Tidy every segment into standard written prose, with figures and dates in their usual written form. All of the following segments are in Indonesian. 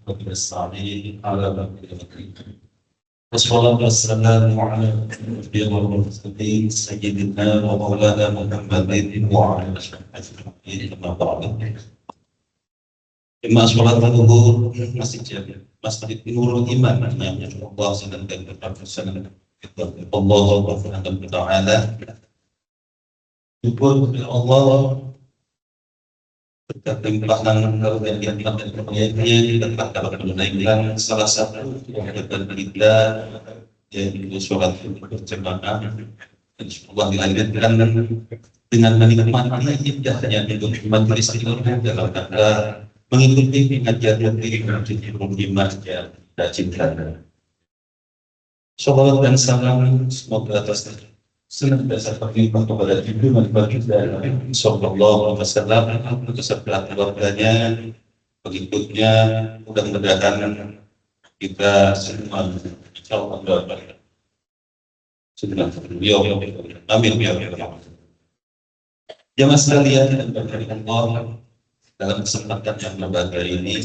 رب الصالحين على رب العالمين. والصلاة والسلام على أشرف المرسلين سيدنا ومولانا محمد وعلى آله أجمعين أما بعد. Jemaah sholat zuhur Masjid Nurul Iman namanya Allah sedang berpesan Allah Subhanahu wa taala. Syukur kepada Allah berkat limpahan karunia dan karunia-Nya kita telah menunaikan salah satu kegiatan kita yaitu sholat berjamaah dan Allah dilanjutkan dengan menikmati indahnya hidup majelis ilmu dalam rangka mengikuti pengajian rutin iman yang kita cintai. Salawat dan salam semoga atas senantiasa terlimpah kepada junjungan baginda Nabi sallallahu alaihi wasallam beserta keluarganya, pengikutnya, mudah-mudahan kita semua insyaallah berbahagia. Amin ya rabbal alamin. Jamaah sekalian dan berkat Allah, dalam kesempatan yang berbahagia ini,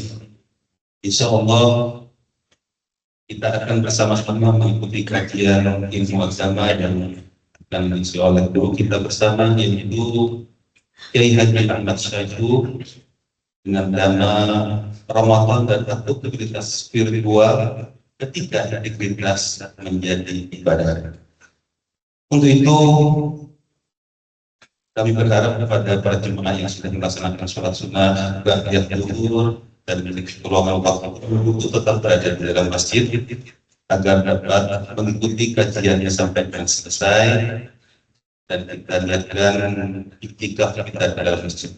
insya Allah kita akan bersama-sama mengikuti kajian ilmu agama yang akan diisi oleh guru kita bersama, yaitu Kiai Haji Ahmad Syaihu dengan tema Ramadan dan aktivitas spiritual ketika aktivitas menjadi ibadah. Untuk itu kami berharap kepada para jemaah yang sudah melaksanakan sholat sunnah, ba'diyah zuhur, dan ruangan waktu untuk tetap berada di dalam masjid agar dapat mengikuti kajiannya sampai dengan selesai dan kita niatkan iktikaf kita dalam masjid.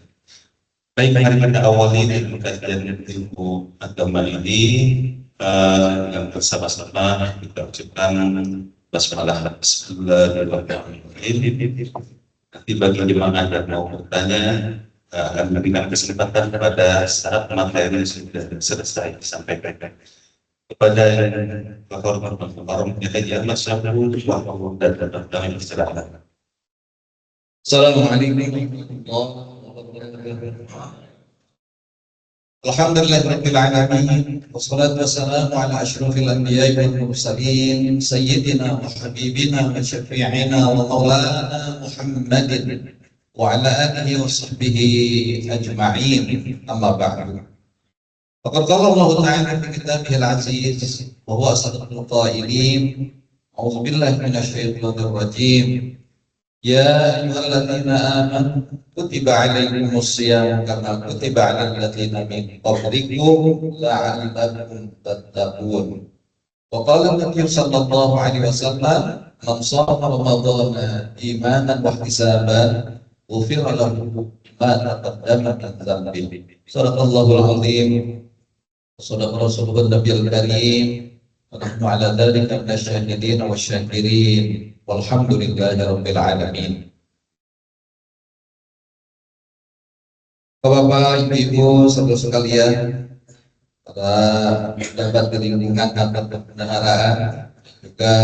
Baik, mari kita awali dengan kajian ilmu agama ini yang bersama-sama kita ucapkan basmalah. Bismillahirrahmanirrahim. Nanti bagi jemaah yang mau bertanya akan memberikan kesempatan pada saat materi sudah selesai disampaikan. Kepada kehormatan Haji Ahmad Syaihu dan kami persilakan. Assalamualaikum warahmatullahi wabarakatuh. Alhamdulillahirabbil alamin wassalatu wassalamu ala asyrofil anbiya'i wal mursalin sayyidina wa habibina wa syafi'ina wa maulana Muhammadin wa ala alihi wa sahbihi ajma'in, amma ba'du. Faqad qala Allah ta'ala fi kitabihil aziz wa huwa asdaqul qailin. A'udzu billahi minasy syaithanir rajim. Ya ayyuhalladzina amanu kutiba alaikumus shiyam kama kutiba alal ladzina min qablikum la'allakum tattaqun. Wa qala Nabi sallallahu alaihi wasallam, man shama ramadhana imanan wa ihtisaban ghufira lahu ma taqaddama min dhanbihi. Shadaqallahul azim. Shadaqa rasulun nabiyil karim. Wa nahnu ala dzalika minasyahidin wasyakirin. Walhamdulillahi rabbil alamin. Bapak, Ibu, saudara sekalian, pada dapat lingkungan kantor kebendaharaan, juga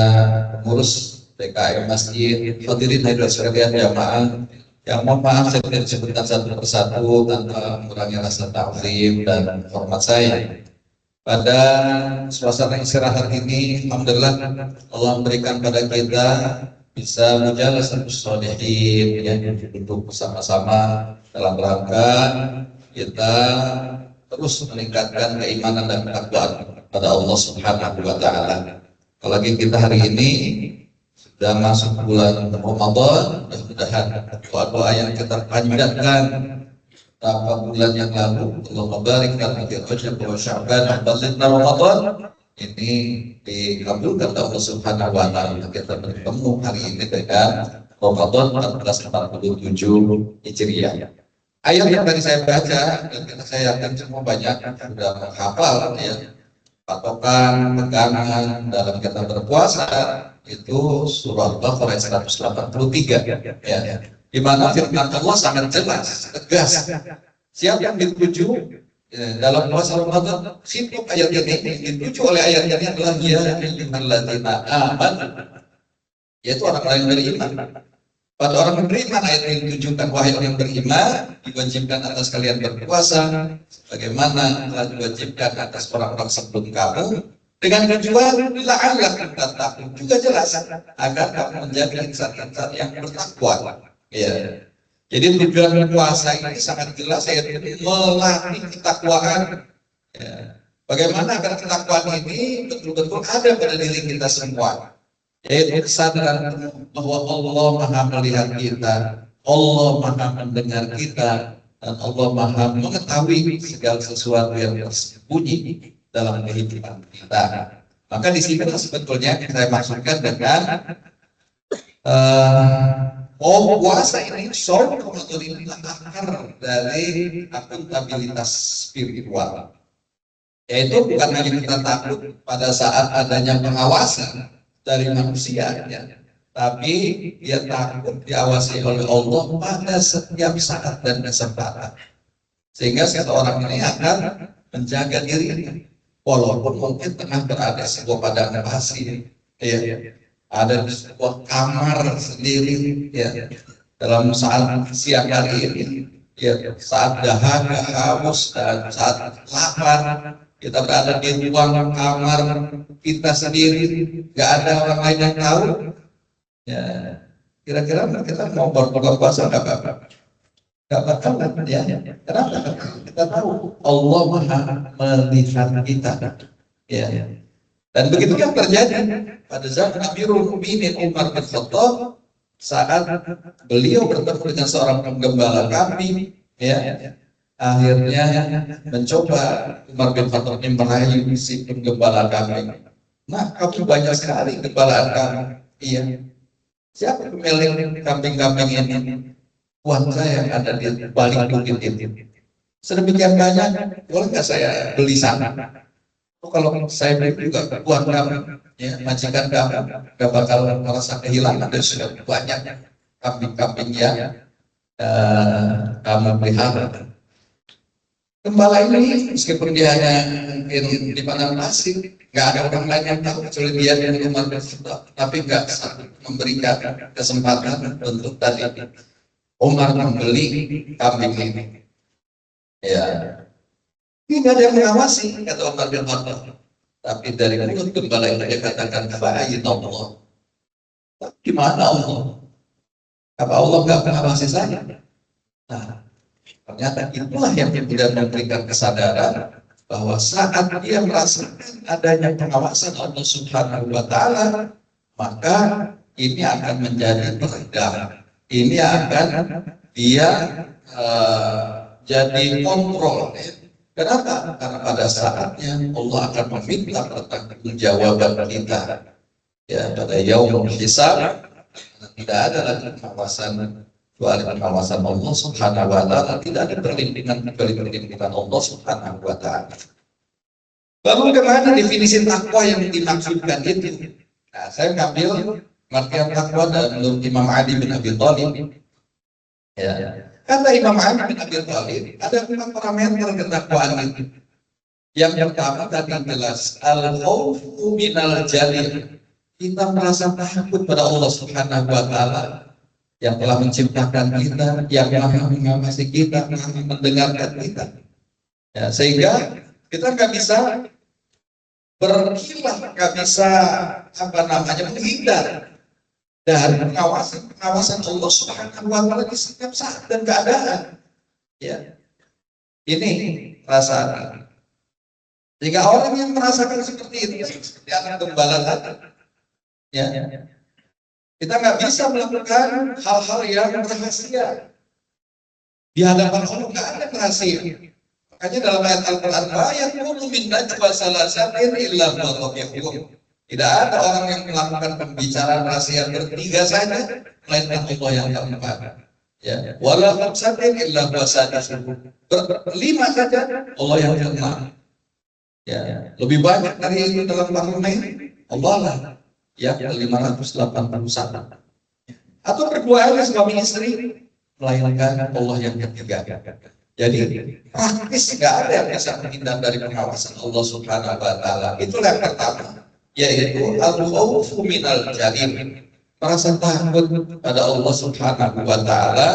pengurus PKM Masjid, hadirin hadirat sekalian jamaah, yang mohon maaf saya tidak disebutkan satu persatu tanpa mengurangi rasa ta'zim dan hormat saya. Pada suasana istirahat ini, alhamdulillah Allah memberikan pada kita bisa mujalasahus sholihin, ya, duduk bersama-sama dalam rangka kita terus meningkatkan keimanan dan ketakwaan pada Allah Subhanahu wa taala. Apalagi kita hari ini sudah masuk bulan Ramadan, mudah-mudahan doa-doa yang kita panjatkan beberapa bulan yang lalu, Allahumma barik lana fi Rajab wa Sya'ban wa balighna Ramadan, ini dikabulkan oleh Allah Subhanahu wa taala. Kita bertemu hari ini dengan Ramadan 1447 Hijriah. Ayat yang tadi saya baca dan saya yakin semua banyak sudah menghafal, ya, patokan pegangan dalam kita berpuasa itu surah Al-Baqarah 183, ya. Di mana firman Allah sangat jelas, tegas. Siapa yang dituju dalam puasa Ramadan, simpul ayat ini dituju oleh ayat yang adalah ya ayyuhalladzina amanu, yaitu orang-orang yang beriman. Pada orang beriman ayat ini ditujukan, wahai orang beriman, diwajibkan atas kalian berpuasa bagaimana telah diwajibkan atas orang-orang sebelum kamu, dengan tujuan la'allah kita takut, juga jelas agar kamu menjadi insan-insan yang bertakwa. Ya. Jadi tujuan puasa ini sangat jelas, yaitu melatih ketakwaan. Ya. Bagaimana agar ketakwaan ini betul-betul ada pada diri kita semua, yaitu kesadaran bahwa Allah Maha melihat kita, Allah Maha mendengar kita, dan Allah Maha mengetahui segala sesuatu yang tersembunyi dalam kehidupan kita. Maka di sini sebetulnya saya maksudkan dengan puasa ini, saum Ramadan ini akar dari akuntabilitas spiritual, yaitu bukan hanya kita takut pada saat adanya pengawasan dari manusia, ya, tapi dia takut diawasi oleh Allah pada setiap saat dan kesempatan, sehingga seseorang ini akan menjaga diri walaupun mungkin tengah berada sebuah padang pasir, ya, ada di sebuah kamar sendiri, ya, dalam saat siang hari ini, ya, saat dahaga, haus, dan saat lapar, kita berada di ruang kamar kita sendiri, nggak ada orang lain yang tahu. Ya, kira-kira kita mau berbuka puasa nggak apa-apa, nggak bakalan, ya. Kenapa? Kita tahu Allah Maha melihat kita, ya. Dan begitu yang terjadi pada zaman Amirul Mukminin Umar bin Khattab saat beliau bertemu dengan seorang penggembala kambing, ya. Akhirnya mencoba Umar bin Khattab merayu si penggembala kambing. Nah, kamu banyak sekali gembalaan kambing. Iya. Siapa pemilik kambing-kambing ini? Tuan saya yang ada di balik bukit itu. Sedemikian banyak, boleh nggak saya beli sana? Oh, kalau saya beli juga tuan kamu, ya, majikan kamu, nggak bakal merasa kehilangan. Dan sudah banyak kambing-kambing yang kamu pelihara. Gembala ini meskipun dia hanya mungkin di padang pasir, nggak ada orang lain yang tahu kecuali dia dan Umar bin Khattab, tapi nggak memberikan kesempatan untuk tadi Umar membeli kambing ini. Ya, ini nggak ada yang mengawasi, kata Umar bin Khattab. Tapi dari mulut gembala itu dia katakan, "Fa'ayin Allah." Tapi gimana Allah? Apa Allah nggak mengawasi saya? Nah, ternyata itulah yang kemudian memberikan kesadaran bahwa saat dia merasakan adanya pengawasan Allah Subhanahu wa Ta'ala, maka ini akan menjadi peredam. Ini akan dia jadi kontrol. Kenapa? Karena pada saatnya Allah akan meminta pertanggungjawaban kita. Ya, pada yaumul hisab tidak ada lagi pengawasan kecuali pengawasan Allah Subhanahu wa Ta'ala, tidak ada perlindungan kecuali perlindungan Allah Subhanahu wa Ta'ala. Lalu kemana definisi takwa yang dimaksudkan itu? Nah, saya mengambil pengertian takwa dari Imam Ali bin Abi Thalib. Ya. Kata Imam Ali bin Abi Thalib, ada 4 parameter ketakwaan itu. Yang pertama tadi jelas, al-khawfu minal jalil. Kita merasa takut pada Allah Subhanahu wa Ta'ala yang telah menciptakan kita, yang maha mengawasi kita, maha mendengarkan kita. Ya, sehingga kita nggak bisa berkilah, nggak bisa menghindar dari pengawasan Allah Subhanahu wa Ta'ala di setiap saat dan keadaan. Ya, ini perasaan. Jika orang yang merasakan seperti itu, seperti anak gembala tadi, ya, kita nggak bisa melakukan hal-hal yang rahasia di hadapan Allah, nggak ada rahasia. Makanya dalam ayat Al-Quran, "Yaqulu min najwa salasatin illa huwa rabi'uhum." Tidak ada orang yang melakukan pembicaraan rahasia bertiga saja, melainkan Allah yang keempat. Ya, wala khamsatin illa huwa sadisuhum. Berlima saja, Allah yang keenam. Ya, lebih banyak dari itu dalam Al-Quran, Allah lah yang ke-581. Atau berdua aja suami istri, melainkan Allah yang ketiga. Jadi praktis nggak ada yang bisa menghindar dari pengawasan Allah Subhanahu wa Ta'ala. Itulah yang pertama, yaitu al-khawfu minal jalil. merasa takut pada Allah Subhanahu wa Ta'ala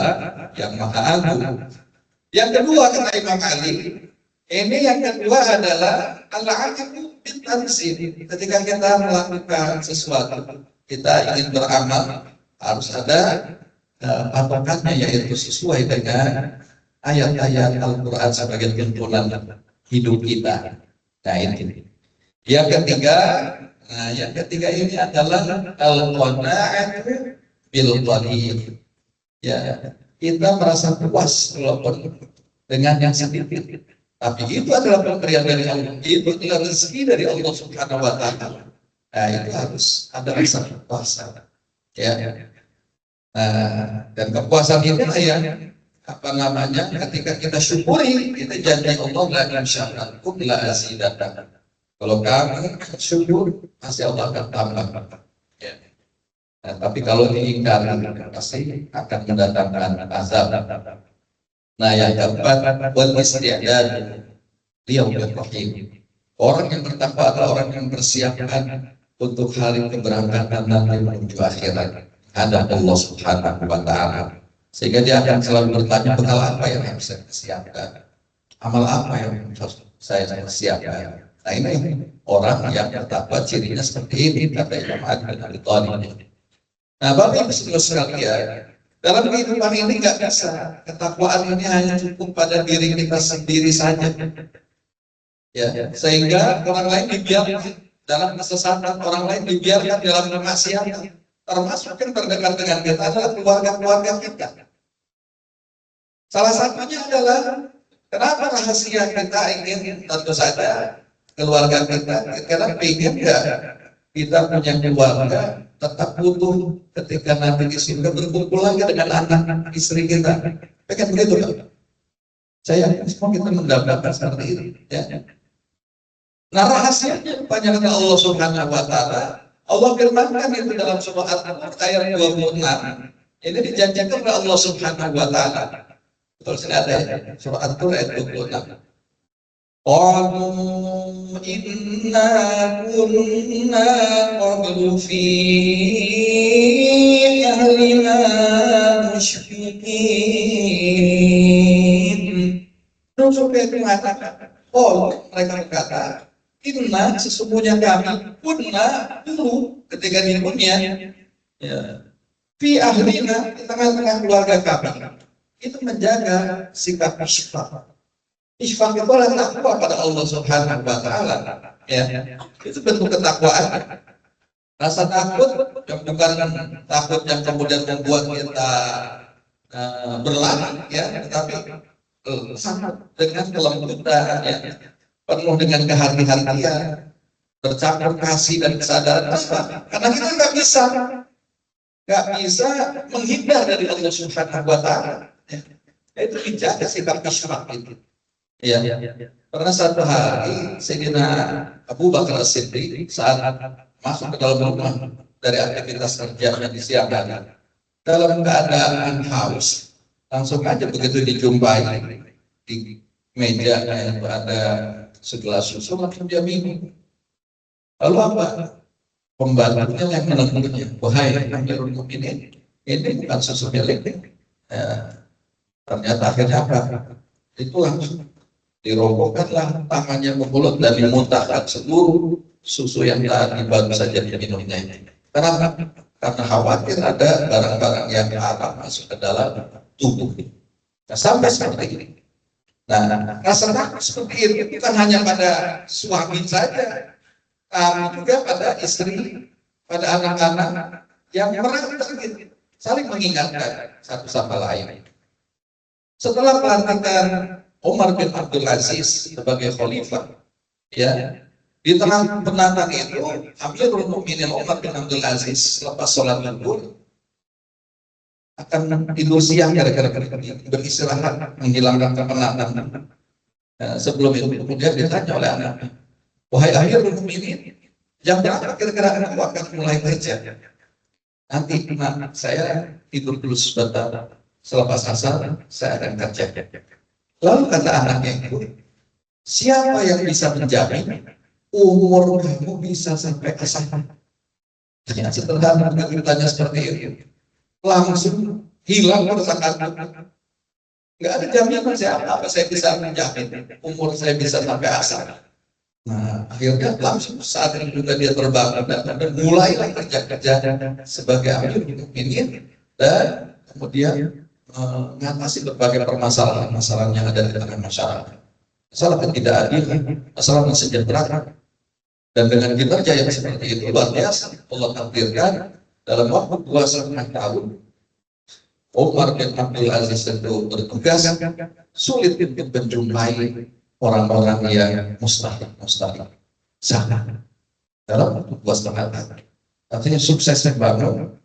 yang Maha Agung. Yang kedua kata Imam Ali, ini yang kedua adalah al-'aqlu bit-tanzil. Ketika kita melakukan sesuatu, kita ingin beramal, harus ada patokannya, yaitu sesuai dengan ayat-ayat Al-Quran sebagai tuntunan hidup kita. Nah ini. Yang ketiga ini adalah al-qana'atu bil qalil. Ya, kita merasa puas walaupun dengan yang sedikit. Tapi itu adalah pemberian dari Allah. Itu adalah rezeki dari Allah Subhanahu wa Ta'ala. Nah, itu harus ada rasa kepuasan. Ya. Dan kepuasan itu ya, ketika kita syukuri, kita janji Allah la in syakartum la azidannakum. Kalau kamu syukur, pasti Allah akan tambah. Ya. Nah, tapi kalau diingkari, pasti akan mendatangkan azab. Nah, yang keempat, wal isti'dad liyaumir rahim. Orang yang bertakwa adalah orang yang bersiapkan untuk hari keberangkatan nanti menuju akhirat. Ada Allah Subhanahu wa Ta'ala. Sehingga dia akan selalu bertanya, bekal apa yang harus saya siapkan? Amal apa yang harus saya siapkan? Nah, ini orang yang bertakwa cirinya seperti ini, kata Imam Ali bin Abi Thalib. Nah, Bapak Ibu sekalian, dalam kehidupan ini nggak bisa. Ketakwaan ini hanya cukup pada diri kita sendiri saja. Ya, sehingga orang lain dibiarkan dalam kesesatan, orang lain dibiarkan dalam kemaksiatan. Termasuk yang terdekat dengan kita adalah keluarga-keluarga kita. Salah satunya adalah kenapa rahasia kita ingin, tentu saja keluarga kita ingin nggak kita punya keluarga tetap utuh ketika nanti di surga berkumpul lagi dengan anak istri kita. Pengen begitu kan? Saya semua kita mendapatkan seperti itu. Ya. Nah, rahasianya banyak kata Allah Subhanahu wa Ta'ala. Allah firmankan itu dalam surah At-Tur ayat 26. Ini dijanjikan oleh Allah Subhanahu wa Ta'ala. Betul sekali ada surah At-Tur ayat 26. Qalu inna kunna qablu fi ahlina musyfiqin. Terus mereka mengatakan, mereka berkata, inna sesungguhnya kami kunna dulu ketika di dunia, ya, fi ahlina di tengah-tengah keluarga kami itu menjaga sikap isyfaq. Isyfaq itu adalah takwa pada Allah Subhanahu wa Ta'ala. Ya, itu bentuk ketakwaan. Rasa takut yang bukan takut yang kemudian membuat kita berlari, ya, tetapi sama dengan kelembutan, ya, penuh dengan kehati-hatian, bercampur kasih dan kesadaran. Karena kita nggak bisa menghindar dari Allah Subhanahu wa Ta'ala. Ya. Itu menjaga sikap isyfaq itu. Ya. Pernah satu hari Sayyidina Abu Bakar As-Siddiq saat masuk ke dalam rumah dari aktivitas kerjanya di siang hari dalam keadaan haus, langsung aja begitu dijumpai di meja itu ada segelas susu, langsung dia minum. Lalu apa? Pembantunya yang menegurnya, wahai Amirul Mukminin, ini bukan susu milik. Ternyata akhirnya apa? Itu langsung dirobohkanlah tangannya ke mulut dan dimuntahkan seluruh susu yang tadi baru saja diminumnya. Karena khawatir ada barang-barang yang haram masuk ke dalam tubuh. Nah, sampai seperti ini. Nah, rasa takut seperti ini bukan hanya pada suami saja, tapi juga pada istri, pada anak-anak yang merasa saling mengingatkan satu sama lain. Setelah pelantikan Umar bin Abdul Aziz sebagai khalifah, ya, di tengah penantan itu Amirul Mukminin Umar bin Abdul Aziz lepas sholat zuhur akan tidur siang gara-gara beristirahat menghilangkan kepenatan. Sebelum itu kemudian ditanya oleh anaknya, wahai Amirul Mukminin, jam berapa kira-kira kamu akan mulai kerja? Nanti nak, saya tidur dulu sebentar, selepas asar saya akan kerja. Lalu kata anaknya itu, siapa yang bisa menjamin umur kamu bisa sampai ke sana? Ya, sederhana ceritanya seperti itu. Langsung hilang rasa takut. Nggak ada jaminan apa saya bisa menjamin umur saya bisa sampai asal. Nah, akhirnya langsung saat itu juga dia terbangun dan mulailah kerja-kerja sebagai amir mukminin dan kemudian mengatasi berbagai permasalahan-permasalahan yang ada di tengah masyarakat. Masalah ketidakadilan, masalah kesejahteraan. Dan dengan kinerja yang seperti itu luar biasa, Allah takdirkan dalam waktu 2,5 tahun Umar bin Abdul Aziz itu bertugas sulit untuk menjumpai orang-orang yang mustahil sangat dalam waktu 2,5 tahun. Artinya suksesnya bangun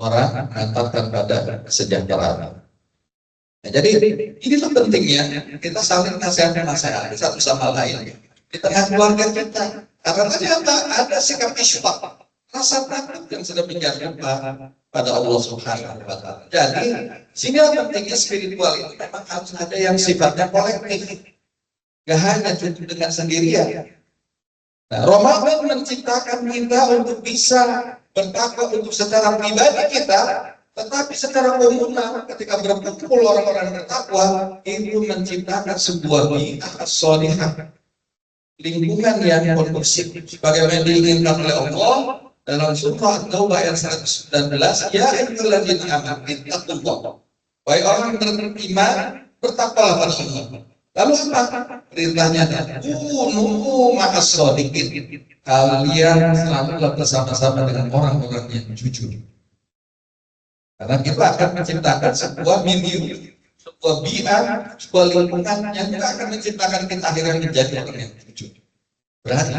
orang mengantarkan pada kesejahteraan. Nah, jadi inilah pentingnya kita saling nasihat satu sama lain di tengah keluarga kita. Karena ternyata ada sikap isyfaq, rasa takut yang sedemikian rupa pada Allah Subhanahu wa Ta'ala. Jadi sehingga pentingnya spiritual itu memang harus ada yang sifatnya kolektif. Gak hanya cukup dengan sendirian. Nah, Ramadan menciptakan kita untuk bisa bertakwa untuk secara pribadi kita, tetapi secara komunal ketika berkumpul orang-orang bertakwa itu menciptakan sebuah bid'ah sholihah, lingkungan yang kondusif sebagaimana diinginkan oleh Allah dalam surah At-Taubah ayat 119, ya ayyuhalladzina amanu ittaqullah. Wahai orang beriman, bertakwalah pada Allah. Lalu apa perintahnya? Kunu ma'as shodiqin. Kalian selalulah bersama-sama dengan orang-orang yang jujur. Karena kita akan menciptakan sebuah milieu, sebuah bi'ah, sebuah lingkungan yang kita akan menciptakan kita akhirnya menjadi orang yang jujur. Berarti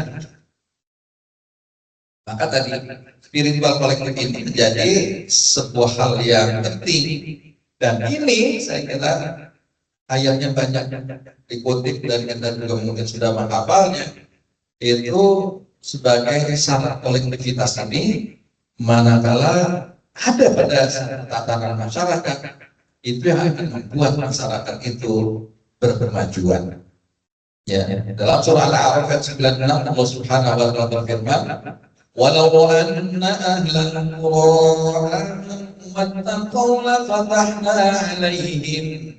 maka tadi spiritual kolektif ini menjadi sebuah hal yang penting. Dan ini saya kira ayatnya banyak dikutip dan kita juga mungkin sudah menghafalnya, itu sebagai syarat kolektivitas ini manakala ada pada tatanan masyarakat itu yang akan membuat masyarakat itu berkemajuan. Ya, dalam surah Al-A'raf ayat 96 Allah Subhanahu wa Ta'ala berfirman, "Walau anna ahlal qura wattaqaw lafatahna 'alaihim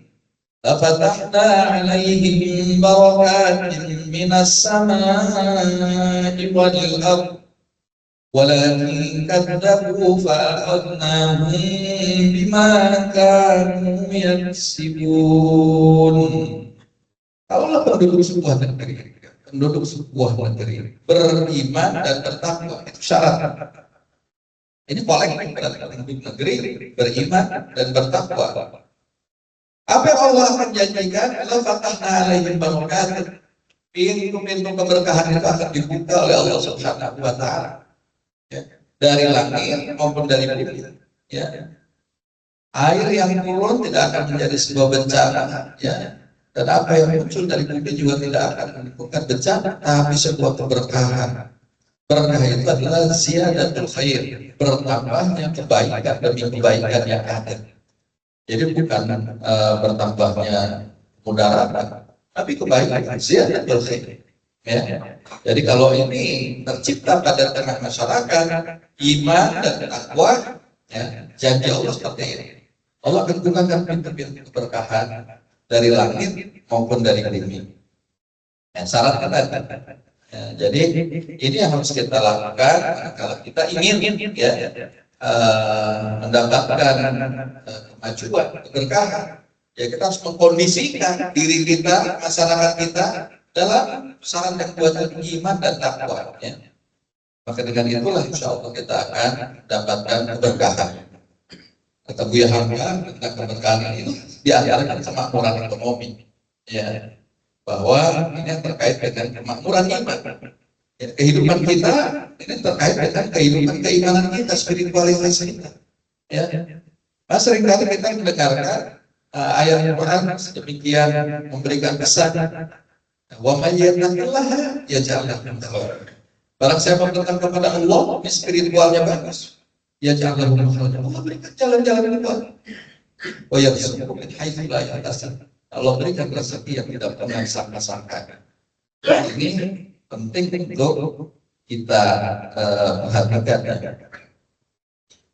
barakatin minas samaa'i wal ardh walakin kadzabu fa'akhadnahum bima kanu yaksibun." Kalaulah penduduk sebuah negeri beriman dan bertakwa, itu syarat. Ini kolektif penduduk negeri beriman dan bertakwa. Apa yang Allah akan janjikan? Allah fatahna alaihim barakatin. Pintu-pintu keberkahan itu akan dibuka oleh Allah Subhanahu wa Ta'ala. Ya. Dari langit maupun dari bumi. Ya. Air yang turun tidak akan menjadi sebuah bencana. Ya. Dan apa yang muncul dari bumi juga tidak akan menimbulkan bencana, tapi sebuah keberkahan. Berkah itu adalah ziyadatul khair, bertambahnya kebaikan demi kebaikan yang ada. Jadi bukan bertambahnya mudarat, tapi kebaikan ziyadatul khair. Ya. Jadi kalau ini tercipta pada tengah masyarakat, iman dan takwa, ya, janji Allah seperti ini. Allah akan bukakan pintu-pintu keberkahan dari langit maupun dari bumi. Syarat kan. Jadi ini yang harus kita lakukan kalau kita ingin mendapatkan kemajuan, keberkahan. Ya kita harus mengkondisikan diri kita, masyarakat kita dalam syarat yang kuat iman dan takwa. Ya. Maka dengan itulah insya Allah kita akan dapatkan keberkahan. Kata Buya Hamka tentang keberkahan ini di antaranya kemakmuran ekonomi, ya, bahwa ini yang terkait dengan kemakmuran iman. Ya, kehidupan kita ini terkait dengan kehidupan keimanan kita, spiritualitas kita. Ya, nah, seringkali kita mendengarkan ayat Quran sedemikian memberikan kesan, wa may yattaqillaha yaj'al lahu makhraja. Barang siapa bertakwa kepada Allah, spiritualnya bagus. Ya jangan Allah berikan jalan-jalan keluar. Oh ya, Allah berikan rezeki yang tidak pernah sangka-sangka. Ini penting untuk kita perhatikan.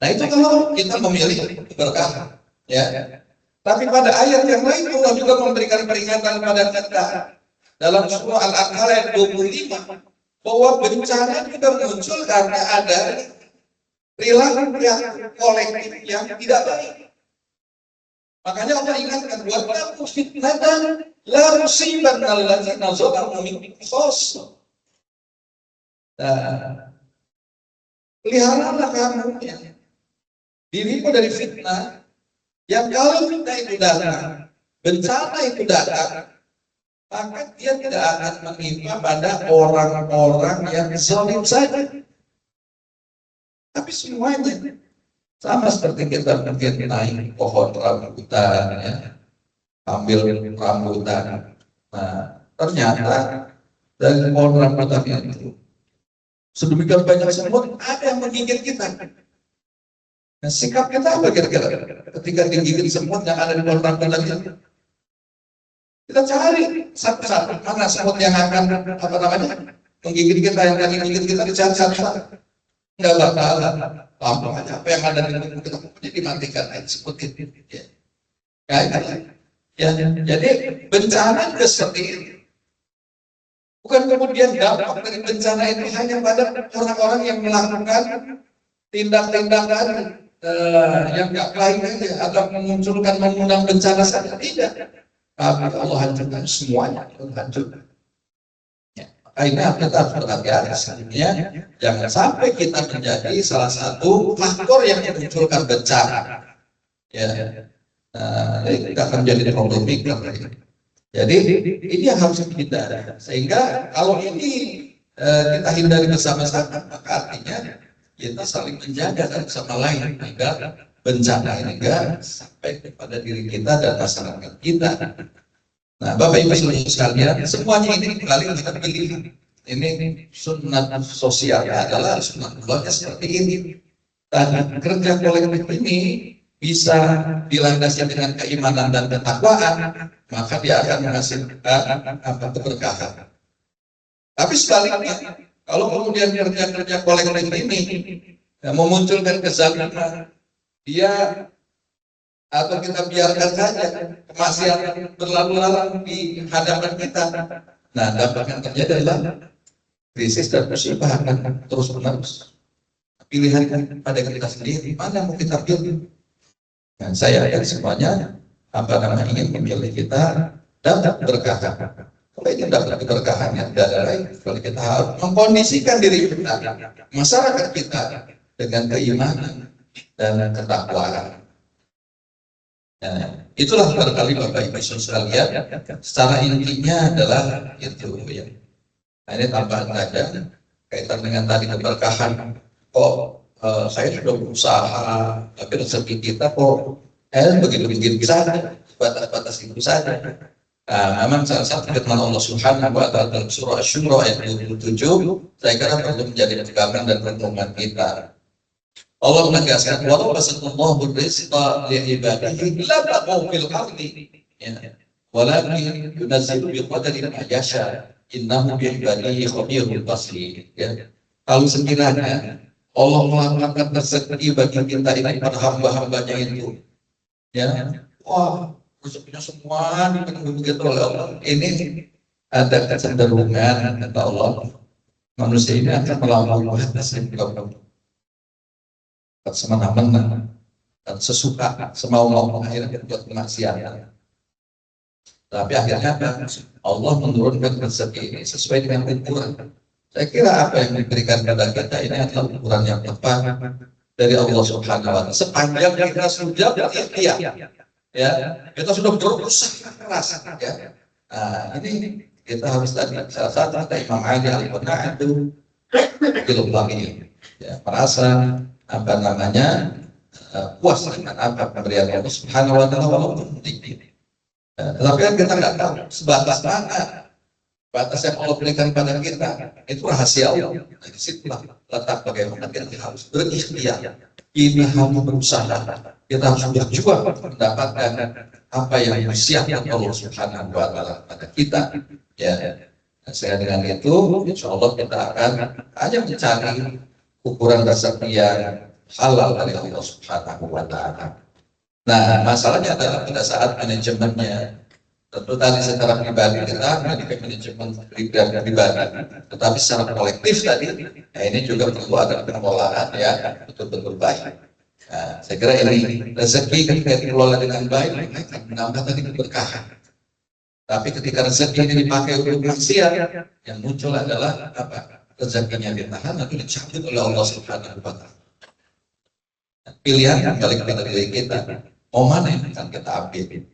Nah itu kalau kita memilih berkah, ya. Tapi pada ayat yang lain Allah juga memberikan peringatan pada kita dalam surah Al-Anfal ayat 25 bahwa bencana juga muncul karena ada perilaku yang kolektif yang tidak baik. Makanya Allah ingatkan buat aku fitnatan la musibanna allazina zalamu minkum khassah. Nah, peliharalah kamu ya dirimu dari fitnah yang kalau fitnah itu datang, bencana itu datang, maka dia tidak akan menimpa pada orang-orang yang zalim saja. Tapi semuanya sama seperti kita mungkin naik pohon rambutan, ya, ambil rambutan. Nah, ternyata dari pohon rambutan itu sedemikian banyak semut ada yang menggigit kita. Nah, sikap kita apa kira-kira ketika digigit semut yang ada di pohon rambutan itu? Kita cari satu-satu mana semut yang akan menggigit kita, yang akan menggigit kita, dicari satu-satu. Enggak bakal lampung aja apa yang ada di tubuh kita pokoknya dimatikan aja seperti itu. Ya, jadi bencana juga seperti itu. Bukan kemudian dampak dari bencana itu hanya pada orang-orang yang melakukan tindak-tindakan yang nggak baik aja atau memunculkan mengundang bencana saja, tidak. Tapi Allah hancurkan semuanya, Allah hancurkan. Ini kita harus berhati-hati, ya. Jangan sampai kita menjadi salah satu faktor yang memunculkan bencana. Ya, kita akan jadi problematik. Jadi ini yang harus kita, sehingga kalau ini kita hindari bersama-sama, maka artinya kita saling menjaga satu sama lain agar bencana ini enggak sampai kepada diri kita dan masyarakat kita. Nah, Bapak Ibu sekalian, semuanya ini kembali kita pilih. Ini sunnah sosial adalah sunnah Allahnya seperti ini. Dan kerja kolektif ini bisa dilandasi dengan keimanan dan ketakwaan, maka dia akan menghasilkan keberkahan. Tapi sebaliknya, kalau kemudian kerja kolektif ini memunculkan kezaliman, dia atau kita biarkan saja kemaksiatan berlalu-lalang di hadapan kita. Nah, dampak yang terjadi adalah krisis dan musibah akan terus menerus. Pilihan pada kita sendiri, mana yang mau kita pilih? Dan saya yakin semuanya ingin memilih kita dapat berkah. Kalau ini dapat keberkahan yang tidak lain, kalau kita harus mengkondisikan diri kita, masyarakat kita dengan keimanan dan ketakwaan. Nah, itulah barangkali Bapak Ibu sekalian, secara intinya adalah itu ya. Nah, ini tambahan saja kaitan dengan tadi keberkahan. Saya sudah berusaha, tapi rezeki kita kok begitu-begitu saja, batas-batas itu saja. Nah, memang salah satu firman Allah Subhanahu wa Ta'ala dalam surah Asy-Syura ayat 27, saya kira perlu menjadi pegangan dan renungan kita. Allah menegaskan walau basatallahu rizqa li ibadihi la taqaw fil ardi walakin yunazzilu bi qadarin ma yasha innahu bi ibadihi khabirun basir. Kalau sekiranya Allah melapangkan rezeki bagi kita ini pada hamba-hambanya itu, ya, wah rezekinya semua dipenuhi begitu oleh Allah. Ini ada kecenderungan kata Allah, manusia ini akan melampaui batas yang semena-mena dan sesuka semau-mau akhirnya buat kemaksiatan. Tapi akhirnya Allah menurunkan rezeki ini sesuai dengan ukuran. Saya kira apa yang diberikan kepada kita ini adalah ukuran yang tepat dari Allah Subhanahu wa Ta'ala. Sepanjang kita sudah berikhtiar, ya, kita sudah berusaha keras, ya. Nah, ini kita harus tadi salah satu kata Imam Ali al-Qanaah itu belum lagi, ya, merasa puas dengan apa pemberian Allah Subhanahu wa Ta'ala walaupun sedikit. Tetapi kan kita nggak tahu sebatas mana batas yang Allah berikan pada kita, itu rahasia Allah. Nah, disitulah letak bagaimana kita harus berikhtiar, kita harus berusaha, kita harus berjuang mendapatkan apa yang disiapkan Allah Subhanahu wa Ta'ala pada kita. Ya, nah, dengan itu, insya Allah kita akan hanya mencari ukuran rezeki halal dari Allah Subhanahu wa Ta'ala. Nah, masalahnya adalah pada saat manajemennya, tentu tadi secara pribadi kita memiliki manajemen pribadi, tetapi secara kolektif tadi, nah ini juga perlu ada pengelolaan ya betul-betul baik. Nah, saya kira ini rezeki ketika dikelola dengan baik akan menambah tadi keberkahan. Tapi ketika rezeki ini dipakai untuk maksiat, yang muncul adalah apa? Rezekinya ditahan lalu dicabut oleh Allah Subhanahu wa Ta'ala. Pilihan kembali kepada diri kita, mau mana yang akan kita ambil?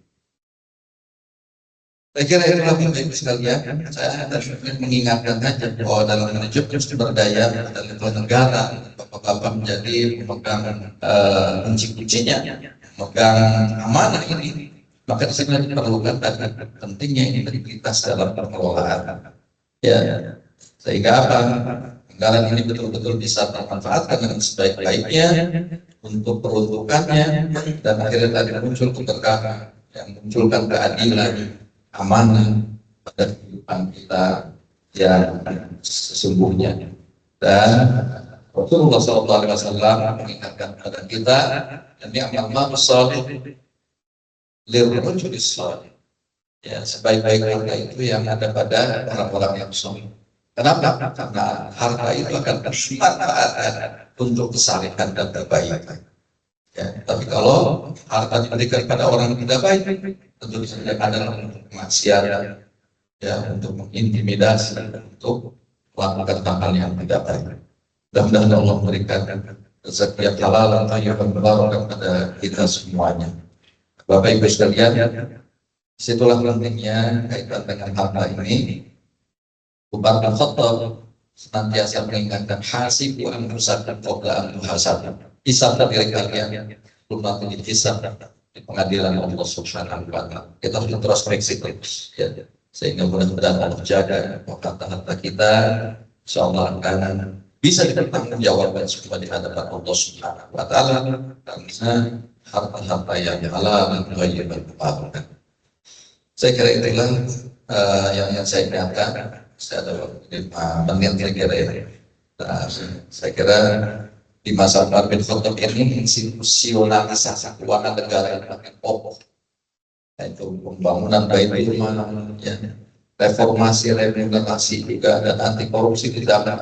Saya kira itulah Bapak Ibu sekalian, saya ingin mengingatkan saja bahwa dalam manajemen sumber daya pada level negara, Bapak-bapak menjadi pemegang kunci-kuncinya, pemegang amanah ini, maka disini diperlukan tadi pentingnya integritas dalam pengelolaan. Ya, sehingga apa? Anggaran ini betul-betul bisa termanfaatkan dengan sebaik-baiknya untuk peruntukannya dan akhirnya tadi muncul keberkahan yang munculkan keadilan, amanah pada kehidupan kita yang sesungguhnya. Dan Rasulullah SAW mengingatkan kepada kita, ini amal salih lirrajul salih. Ya, sebaik-baik harta itu yang ada pada orang-orang yang saleh. Kenapa? Karena harta itu akan bermanfaat untuk kesalehan dan kebaikan. Ya, tapi kalau harta diberikan pada orang yang tidak baik, tentu saja adalah untuk maksiat, ya, untuk mengintimidasi, untuk melakukan hal yang tidak baik. Mudah-mudahan Allah memberikan rezeki yang halal dan thayyib kepada kita semuanya. Bapak Ibu sekalian, disitulah pentingnya kaitan dengan harta ini. Umar bin Khattab senantiasa mengingatkan hasibu anfusakum qabla an tuhasabu. Hisab diri kalian belum nanti dihisab di pengadilan Allah Subhanahu wa Ta'ala. Kita harus introspeksi terus, ya. Sehingga mudah-mudahan Allah jaga harta-harta kita, insyaallah akan bisa dipertanggungjawabkan semua di hadapan Allah Subhanahu wa Ta'ala karena harta-harta yang halal dan thayyib dan mubarak. Saya kira itulah yang saya ingatkan. Saya ada waktu 5 menit kira-kira ya. Nah, saya kira di masa Umar bin Khattab ini institusionalisasi keuangan negara yang makin pokok, yaitu pembangunan Baitul Mal, ya, reformasi juga dan anti korupsi di dalam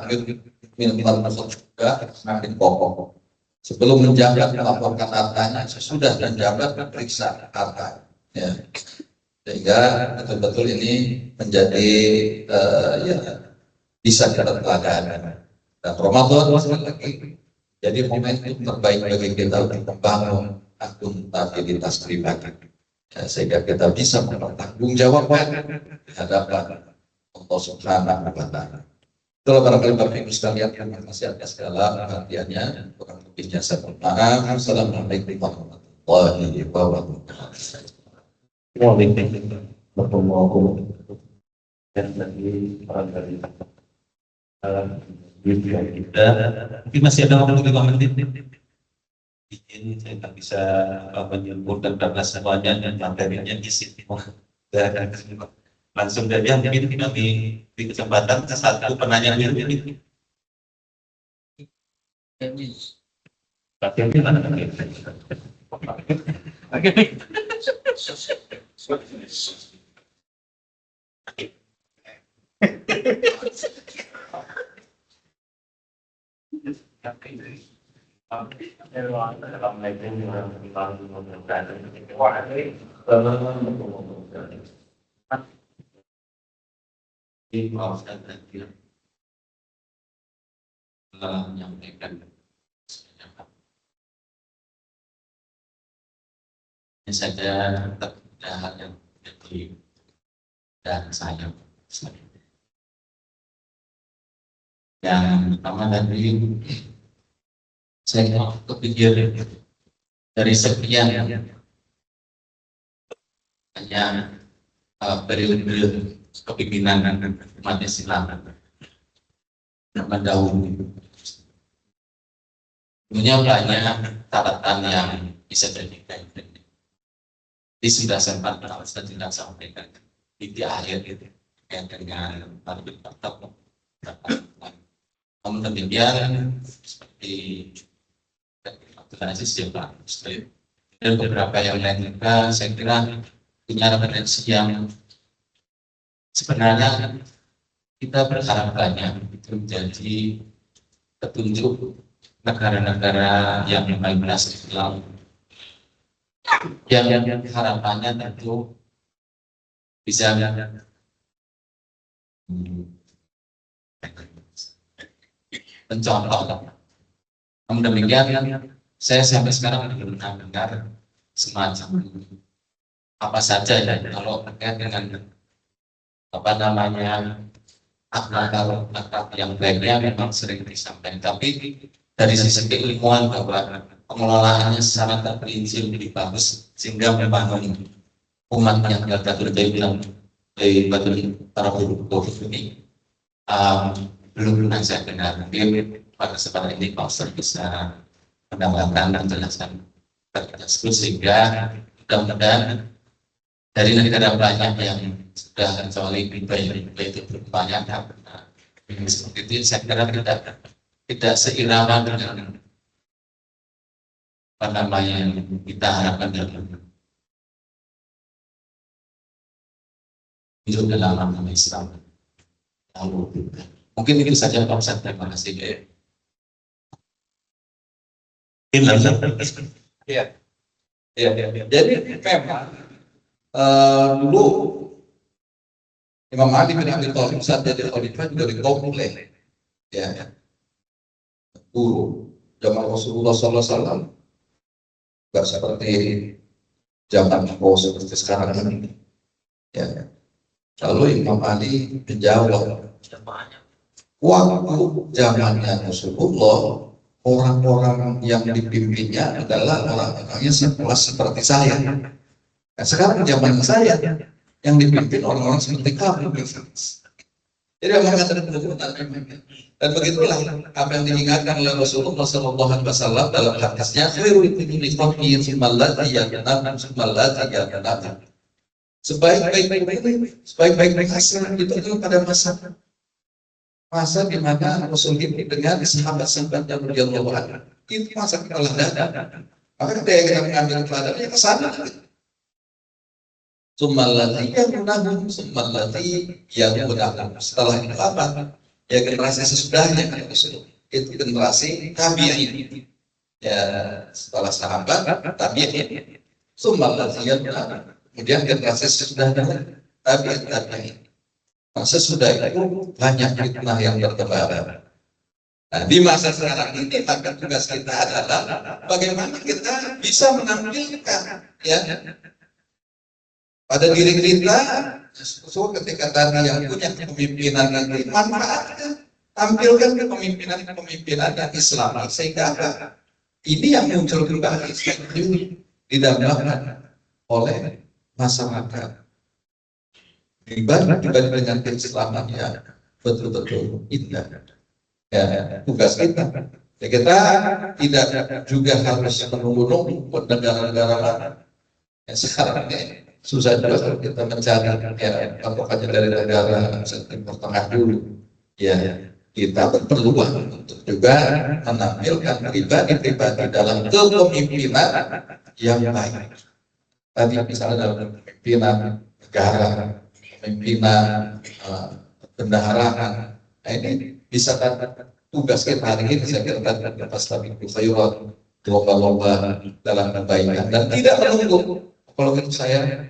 minimal juga semakin pokok. Sebelum menjabat melaporkan hartanya, sesudah menjabat periksa harta. Ya. Sehingga betul-betul ini menjadi ya, bisa kita teladan. Dan Ramadan sekali lagi jadi momentum terbaik bagi kita untuk membangun akuntabilitas pribadi, ya, sehingga kita bisa mempertanggungjawabkan di hadapan Allah Subhanahu wa Ta'ala. Itulah barangkali Bapak Ibu sekalian yang masih atas segala perhatiannya, kurang lebihnya saya mohon maaf. Assalamualaikum warahmatullahi wabarakatuh. Waalaikumsalam warahmatullahi wabarakatuh. Dan dari orang dari kita, mungkin masih ada waktu 5 menit. Izin saya tak bisa menyebutkan karena semuanya dan materinya isi. Langsung saja mungkin kami di kesempatan satu penanya dulu ini. Tapi mana menyampaikan ini saja ada hal yang jadi dan saya yang pertama tadi saya kepikir dari sekian hanya periode kepimpinan umat Islam zaman dahulu punya banyak catatan yang bisa dijadikan. Ini sudah sempat saya tidak sampaikan di akhir itu yang dengan Nabi Namun demikian seperti Abdul Aziz ya Pak Muslim dan beberapa yang lain juga saya kira punya referensi yang sebenarnya kita berharap banyak itu menjadi petunjuk negara-negara yang mayoritas Islam yang harapannya tentu bisa mencontoh. Namun demikian, saya sampai sekarang belum pernah dengar semacam apa saja ya kalau terkait dengan apa namanya akhlak yang baiknya memang sering disampaikan, tapi dari sisi keilmuan bahwa pengelolaannya secara terperinci lebih bagus sehingga membangun umat yang gagal berjaya dari para guru ini belum pernah saya dengar. Mungkin pada kesempatan ini Pak Ustaz bisa menambahkan dan menjelaskan tersebut sehingga mudah-mudahan dari negara banyak yang sudah kecuali itu berbanyak seperti itu saya kira tidak seirama dengan apa namanya yang kita harapkan dalam agama Islam. Lalu mungkin itu saja Pak Ustaz, terima kasih. Iya. Jadi memang dulu Imam Ali bin Abi Thalib saat jadi khalifah juga dikomplain, ya, guru zaman Rasulullah SAW nggak seperti zaman seperti sekarang ini, ya. Lalu Imam Ali menjawab, waktu zamannya Rasulullah orang-orang yang dipimpinnya adalah orang-orang yang sekelas seperti saya. Nah, sekarang zaman saya yang dipimpin orang-orang seperti kamu. Jadi mengatakan dan begitulah apa yang diingatkan oleh Rasulullah SAW dalam hadisnya, khairul quruni sumallati yaqnam sumallati yaqnam. Sebaik-baik hasil itu pada masa di mana Rasul itu dengan sahabat-sahabat yang radhiyallahu anhu. Itu masa teladan. Maka ketika kita mengambil teladannya ke sana. Summallati yaqnam summallati yaqnam. Setelah itu apa? Ya generasi sesudahnya kan Rasul. Itu generasi tabi'in. Ya setelah sahabat tabi'in. Summallati yaqnam. Kemudian generasi sesudahnya tabi'in. Masa sudah itu banyak fitnah yang bertebaran. Nah, di masa sekarang ini maka tugas kita adalah bagaimana kita bisa menampilkan, ya, pada diri kita sesuatu ketika tadi yang punya kepemimpinan nanti manfaatkan, tampilkan kepemimpinan yang Islami sehingga apa? Ini yang muncul kembali didambakan oleh masyarakat. Dibanding dengan keislaman yang betul-betul indah. Ya, tugas kita. Ya, kita tidak juga harus menunggu negara-negara mana. Ya, sekarang ini susah juga kalau kita mencari ya patokannya dari negara Timur Tengah dulu. Ya, kita berpeluang untuk juga menampilkan pribadi-pribadi dalam kepemimpinan yang baik. Tadi misalnya dalam kepemimpinan negara, pimpinan bendaharaan. Nah, ini bisa kan tugas kita hari ini saya kira pas tadi khairat lomba-lomba dalam kebaikan dan tidak menunggu kalau itu saya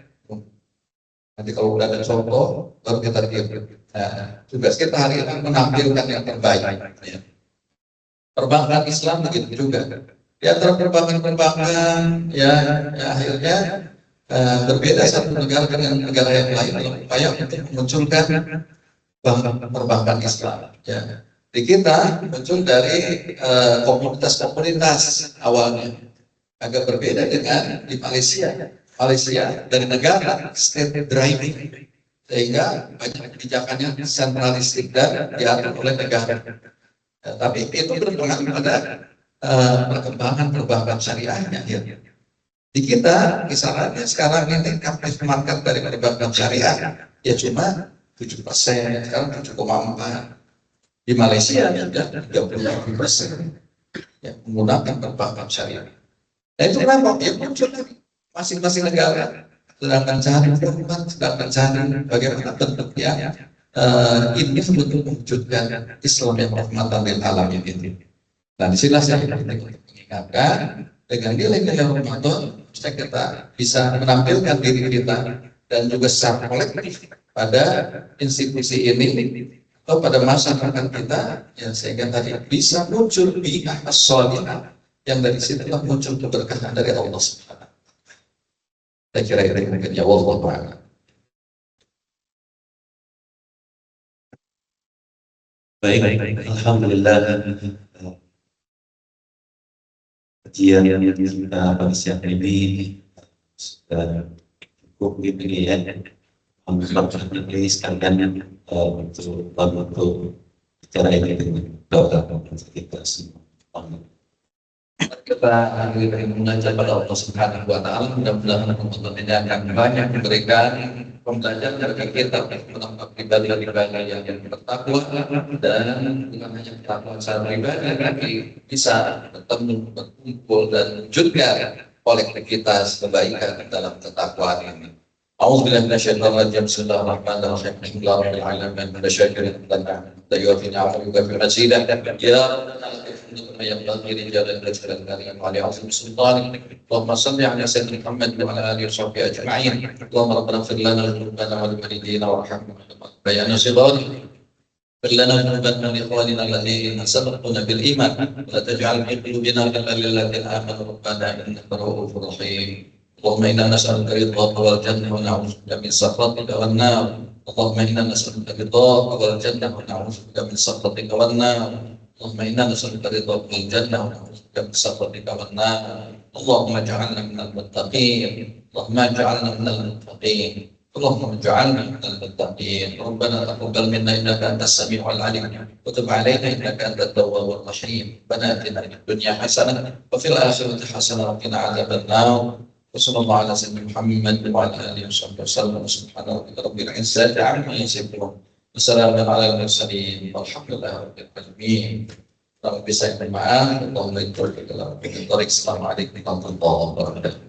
nanti kalau udah ada contoh baru kita diam. Nah, tugas kita hari ini menampilkan yang terbaik. Ya. Perbankan Islam begitu juga. Di antara perbankan ya akhirnya berbeda satu negara dengan negara yang lain dalam upaya untuk memunculkan perbankan Islam. Ya. Di kita muncul dari komunitas awalnya agak berbeda dengan di Malaysia. Malaysia dari negara state driving sehingga banyak kebijakannya sentralistik dan diatur oleh negara. Ya, tapi itu berpengaruh pada perkembangan perbankan syariahnya. Ya. Di kita, misalnya sekarang ini kapasitas market dari perbankan syariah ya cuma 7%, sekarang 7,4%. Di Malaysia sudah 30%. ya, menggunakan berbagai syariat. Nah itu kenapa? Ya muncul lagi masing-masing negara sedangkan cari format, sedangkan cari bagaimana bentuknya ini sebetulnya mewujudkan Islam yang rahmatan lil alamin ini. Nah disinilah saya mengingatkan dengan nilai-nilai Ramadan kita bisa menampilkan diri kita dan juga secara kolektif pada institusi ini atau pada masyarakat kita, ya sehingga tadi bisa muncul bi'ah as-sholihah yang dari situlah muncul keberkahan dari Allah Subhanahu. Saya kira itu mungkin ya Allah Ta'ala. Baik, alhamdulillah. Kajian kita pada siang ini sudah cukup ini ya. Alhamdulillah ini sekalian untuk bicara ini dengan doa kita semua. Kita akhirnya mengajar pada Allah Subhanahu wa Ta'ala, mudah-mudahan Ramadan ini akan banyak memberikan pembelajaran bagi kita menambah pribadi-pribadi yang bertakwa dan bukan hanya bertakwa secara pribadi, tapi bisa bertemu, berkumpul dan wujudkan kolektivitas kebaikan dalam ketakwaan ini. A'udzubillahi minasyaitonir rajim. Bismillahirrahmanirrahim. Alhamdulillahirabbil alamin. Minasyaitonir rajim. Tayyibin a'udzuka fi hasidah. Ya yang bagi jalan jalan kalian wali azim sultan. Allahumma salli ala sayyidina Muhammad wa ala alihi washabbihi ajma'in. Allahumma rabbana ighfir lana dhunubana wa liwalidayna warhamna bayana sighar. لنا ذنوبنا لاخواننا الذين سبقونا بالايمان ولا تجعل في قلوبنا غلا للذين امنوا ربنا انك رؤوف رحيم. اللهم انا نسالك رضاك والجنه ونعوذ بك من سخطك والنار. اللهم انا نسالك رضاك والجنه ونعوذ بك من سخطك والنار. اللهم انا نسالك رضاك والجنه ونعوذ بك من سخطك والنار. اللهم اجعلنا من المتقين. اللهم اجعلنا من المتقين. اللهم اجعلنا من المتقين. ربنا تقبل منا انك انت السميع العليم وتب علينا انك انت التواب الرحيم. ربنا اتنا في الدنيا حسنه وفي الاخره حسنه وقنا عذاب النار. وصلى الله على سيدنا محمد وعلى اله وصحبه وسلم. سبحان ربك رب العزه عما يصفون وسلام على المرسلين والحمد لله رب العالمين. Kalau bisa yang bermaaf, Allahumma introduksi dalam tarik. Assalamualaikum warahmatullahi wabarakatuh.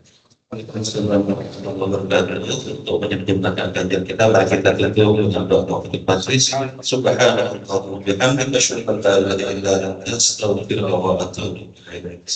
Waalaikumsalam warahmatullahi wabarakatuh. Untuk menyempurnakan kajian kita, mari kita tutup dengan doa majlis. Subhanallah wa bihamdihi asyhadu an la ilaha illa anta astaghfiruka wa atubu ilaik.